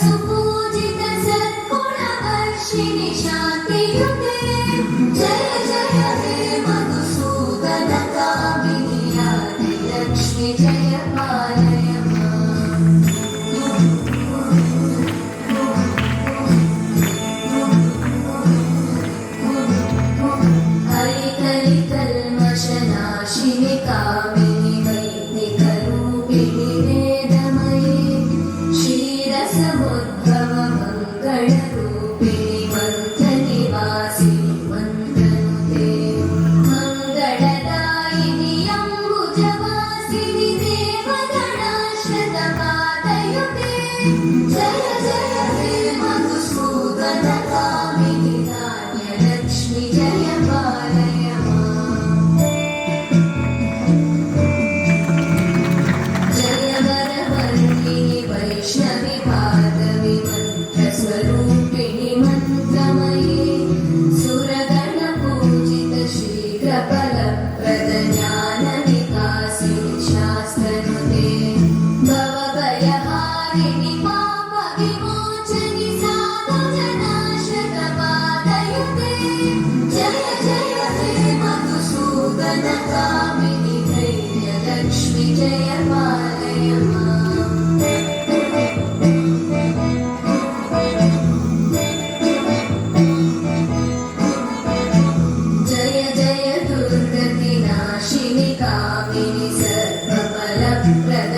सुपूजित सद्गुणवर्षिणि शान्तियुते जय जय हे मधुसूदन कामिनि आदिलक्ष्मि जय पालय माम्। हरिकलिकल्मषनाशिनि कामिनि वैदिकरूपिणि वेदमये क्षीरसमुद्भव मङ्गलरूपिणि मन्त्रनिवासिनि मन्त्रनुते मङ्गलदायिनि अम्बुजवासिनि देवगणाश्रितपादयुते जय जय हे मधुसूदन कामिनि धान्यलक्ष्मि जय पालय माम्। जय वरवर्णिनि वैष्णवि भार्गवि मन्त्रस्वरूपिणि मन्त्रमये सुरगणपूजित शीघ्रफलप्रद ज्ञानविकासिनि शास्त्रनुते भवभयहारिणि पापविमोचनि साधुजनाश्रितपादयुते जय जय हे मधुसूदन कामिनि धैर्यलक्ष्मि जय पालय माम्। जय जय दुर्गतिनाशिनि कामिनि सर्वफलप्रद